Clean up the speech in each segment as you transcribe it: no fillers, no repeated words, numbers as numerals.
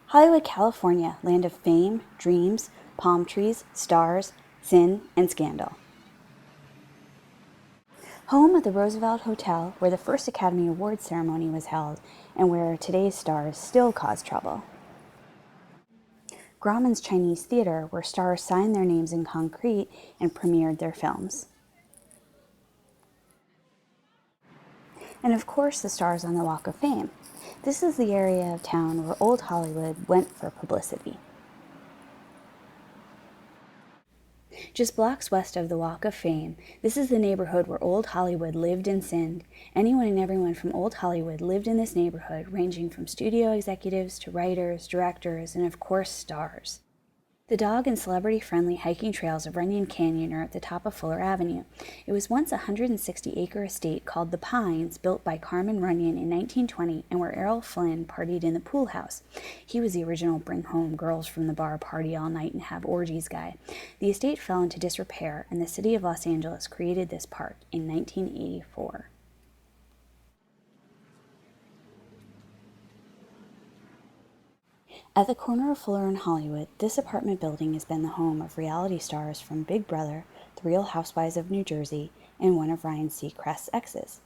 Hollywood, California, land of fame, dreams, palm trees, stars, sin, and scandal. Home of the Roosevelt Hotel, where the first Academy Awards ceremony was held, and where today's stars still cause trouble. Grauman's Chinese Theater, where stars signed their names in concrete and premiered their films. And of course, the stars on the Walk of Fame. This is the area of town where old Hollywood went for publicity. Just blocks west of the Walk of Fame, this is the neighborhood where old Hollywood lived and sinned. Anyone and everyone from old Hollywood lived in this neighborhood, ranging from studio executives to writers, directors, and of course, stars. The dog and celebrity-friendly hiking trails of Runyon Canyon are at the top of Fuller Avenue. It was once a 160-acre estate called The Pines, built by Carmen Runyon in 1920, and where Errol Flynn partied in the pool house. He was the original bring home girls from the bar, party all night, and have orgies guy. The estate fell into disrepair, and the city of Los Angeles created this park in 1984. At the corner of Fuller and Hollywood, this apartment building has been the home of reality stars from Big Brother, The Real Housewives of New Jersey, and one of Ryan Seacrest's exes.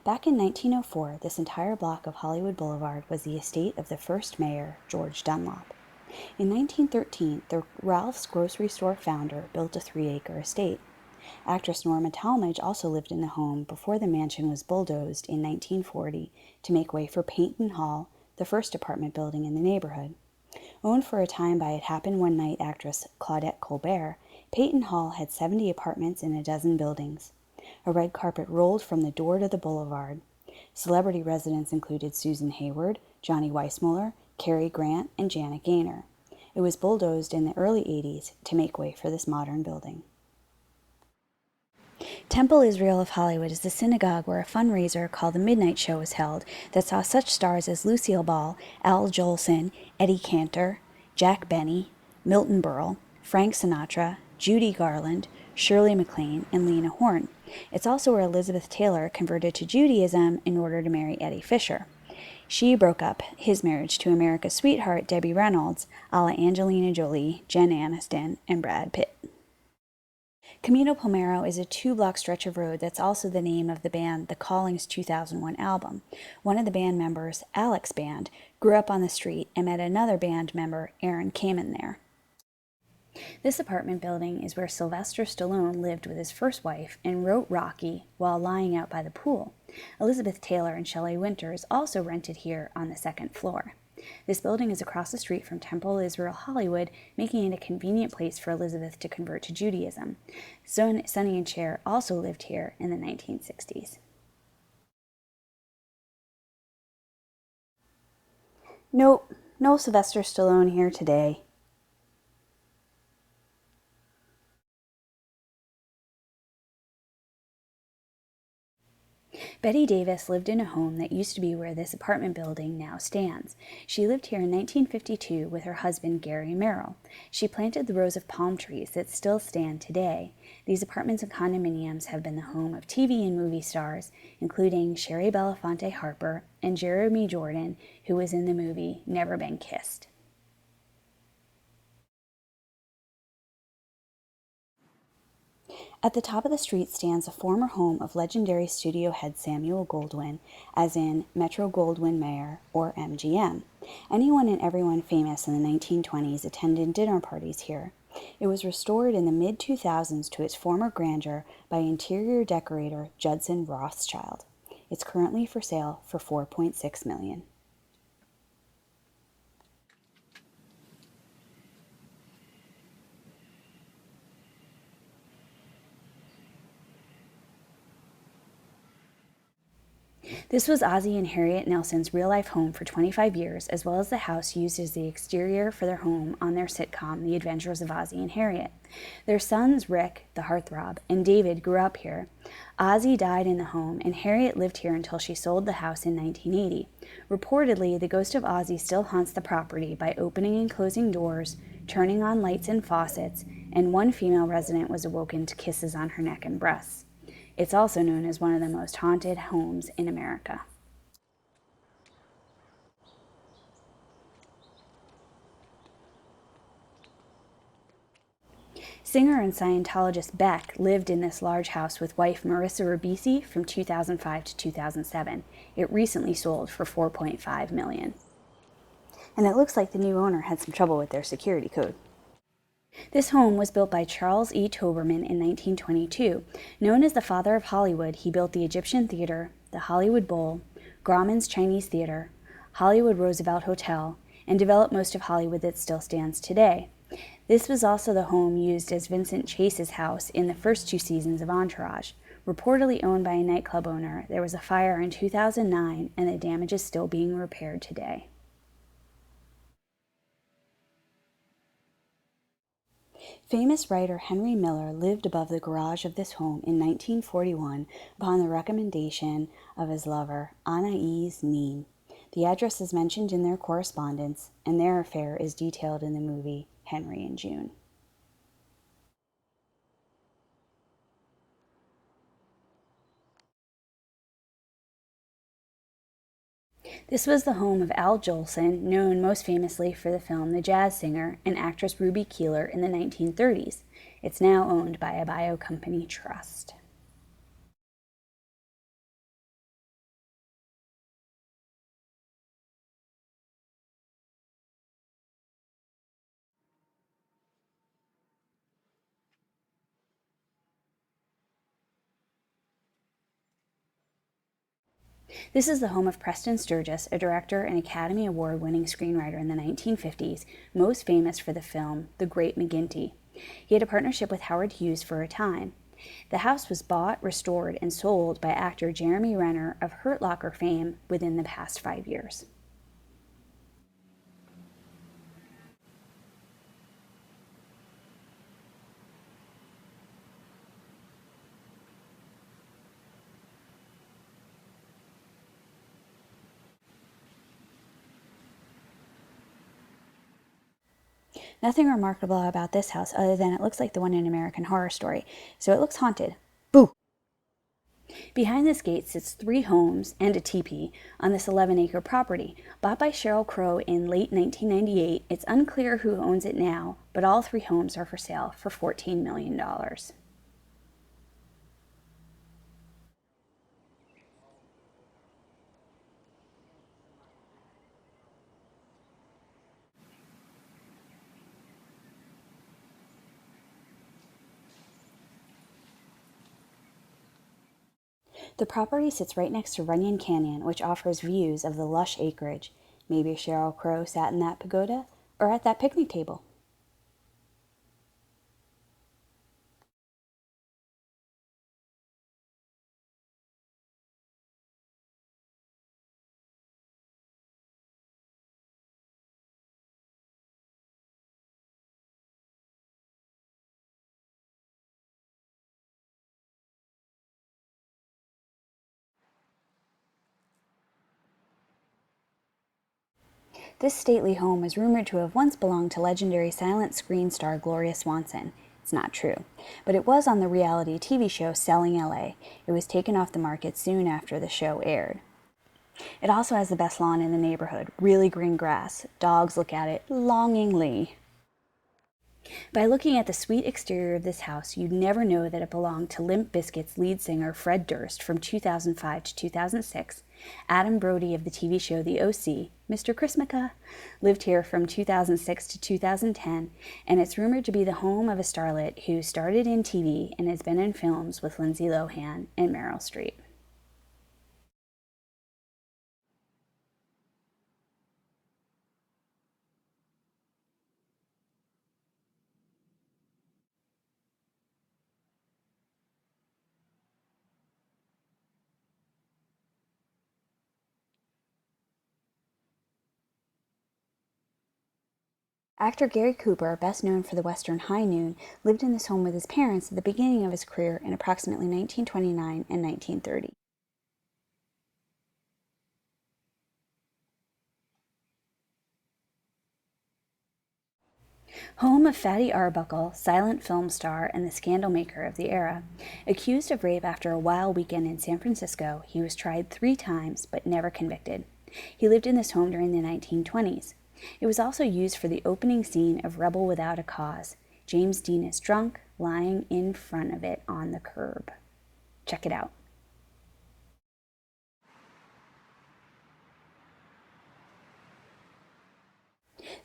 Back in 1904, this entire block of Hollywood Boulevard was the estate of the first mayor, George Dunlop. In 1913, the Ralph's grocery store founder built a 3-acre estate. Actress Norma Talmadge also lived in the home before the mansion was bulldozed in 1940 to make way for Peyton Hall, the first apartment building in the neighborhood. Owned for a time by It Happened One Night actress Claudette Colbert, Peyton Hall had 70 apartments in a dozen buildings. A red carpet rolled from the door to the boulevard. Celebrity residents included Susan Hayward, Johnny Weissmuller, Cary Grant, and Janet Gaynor. It was bulldozed in the early 80s to make way for this modern building. Temple Israel of Hollywood is the synagogue where a fundraiser called the Midnight Show was held that saw such stars as Lucille Ball, Al Jolson, Eddie Cantor, Jack Benny, Milton Berle, Frank Sinatra, Judy Garland, Shirley MacLaine, and Lena Horne. It's also where Elizabeth Taylor converted to Judaism in order to marry Eddie Fisher. She broke up his marriage to America's sweetheart Debbie Reynolds, a la Angelina Jolie, Jen Aniston, and Brad Pitt. Camino Palmero is a 2-block stretch of road that's also the name of the band The Calling's 2001 album. One of the band members, Alex Band, grew up on the street and met another band member, Aaron Kamen, there. This apartment building is where Sylvester Stallone lived with his first wife and wrote Rocky while lying out by the pool. Elizabeth Taylor and Shelley Winters also rented here on the second floor. This building is across the street from Temple Israel Hollywood, making it a convenient place for Elizabeth to convert to Judaism. Sonny and Cher also lived here in the 1960s. Nope, no Sylvester Stallone here today. Betty Davis lived in a home that used to be where this apartment building now stands. She lived here in 1952 with her husband, Gary Merrill. She planted the rows of palm trees that still stand today. These apartments and condominiums have been the home of TV and movie stars, including Sherry Belafonte Harper and Jeremy Jordan, who was in the movie Never Been Kissed. At the top of the street stands a former home of legendary studio head Samuel Goldwyn, as in Metro-Goldwyn-Mayer, or MGM. Anyone and everyone famous in the 1920s attended dinner parties here. It was restored in the mid-2000s to its former grandeur by interior decorator Judson Rothschild. It's currently for sale for $4.6 million. This was Ozzie and Harriet Nelson's real-life home for 25 years, as well as the house used as the exterior for their home on their sitcom, The Adventures of Ozzie and Harriet. Their sons, Rick, the heartthrob, and David grew up here. Ozzie died in the home, and Harriet lived here until she sold the house in 1980. Reportedly, the ghost of Ozzie still haunts the property by opening and closing doors, turning on lights and faucets, and one female resident was awoken to kisses on her neck and breasts. It's also known as one of the most haunted homes in America. Singer and Scientologist Beck lived in this large house with wife Marissa Ribisi from 2005 to 2007. It recently sold for $4.5 million. And it looks like the new owner had some trouble with their security code. This home was built by Charles E. Toberman in 1922. Known as the father of Hollywood, he built the Egyptian Theater, the Hollywood Bowl, Grauman's Chinese Theater, Hollywood Roosevelt Hotel, and developed most of Hollywood that still stands today. This was also the home used as Vincent Chase's house in the first 2 seasons of Entourage. Reportedly owned by a nightclub owner, there was a fire in 2009 and the damage is still being repaired today. Famous writer Henry Miller lived above the garage of this home in 1941 upon the recommendation of his lover, Anais Nin. The address is mentioned in their correspondence, and their affair is detailed in the movie Henry and June. This was the home of Al Jolson, known most famously for the film The Jazz Singer, and actress Ruby Keeler in the 1930s. It's now owned by a bio company trust. This is the home of Preston Sturges, a director and Academy Award-winning screenwriter in the 1950s, most famous for the film The Great McGinty. He had a partnership with Howard Hughes for a time. The house was bought, restored, and sold by actor Jeremy Renner of Hurt Locker fame within the past 5 years. Nothing remarkable about this house other than it looks like the one in American Horror Story, so it looks haunted. Boo! Behind this gate sits 3 homes and a teepee on this 11-acre property. Bought by Sheryl Crow in late 1998, it's unclear who owns it now, but all 3 homes are for sale for $14 million. The property sits right next to Runyon Canyon, which offers views of the lush acreage. Maybe Sheryl Crow sat in that pagoda or at that picnic table. This stately home is rumored to have once belonged to legendary silent screen star Gloria Swanson. It's not true, but it was on the reality TV show Selling LA. It was taken off the market soon after the show aired. It also has the best lawn in the neighborhood, really green grass. Dogs look at it longingly. By looking at the sweet exterior of this house, you'd never know that it belonged to Limp Bizkit's lead singer Fred Durst from 2005 to 2006. Adam Brody of the TV show The OC, Mr. Chrismica, lived here from 2006 to 2010, and it's rumored to be the home of a starlet who started in TV and has been in films with Lindsay Lohan and Meryl Streep. Actor Gary Cooper, best known for the western High Noon, lived in this home with his parents at the beginning of his career in approximately 1929 and 1930. Home of Fatty Arbuckle, silent film star and the scandal maker of the era. Accused of rape after a wild weekend in San Francisco, he was tried 3 times but never convicted. He lived in this home during the 1920s. It was also used for the opening scene of Rebel Without a Cause. James Dean is drunk, lying in front of it on the curb. Check it out.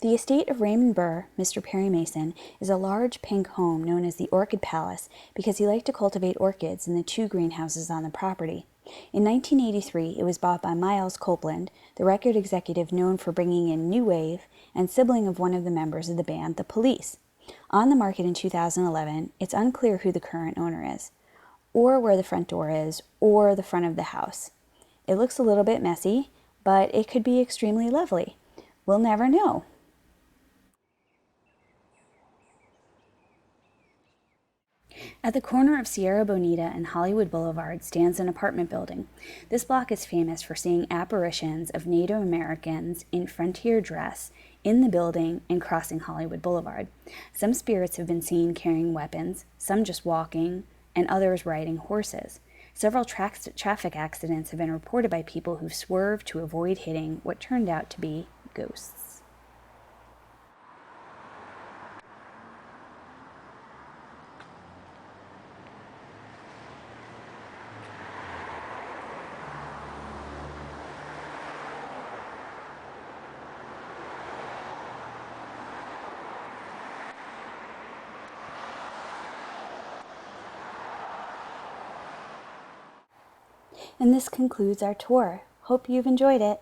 The estate of Raymond Burr, Mr. Perry Mason, is a large pink home known as the Orchid Palace because he liked to cultivate orchids in the 2 greenhouses on the property. In 1983, it was bought by Miles Copeland, the record executive known for bringing in new wave and sibling of one of the members of the band, The Police. On the market in 2011, it's unclear who the current owner is, or where the front door is, or the front of the house. It looks a little bit messy, but it could be extremely lovely. We'll never know. At the corner of Sierra Bonita and Hollywood Boulevard stands an apartment building. This block is famous for seeing apparitions of Native Americans in frontier dress in the building and crossing Hollywood Boulevard. Some spirits have been seen carrying weapons, some just walking, and others riding horses. Several traffic accidents have been reported by people who swerved to avoid hitting what turned out to be ghosts. And this concludes our tour. Hope you've enjoyed it.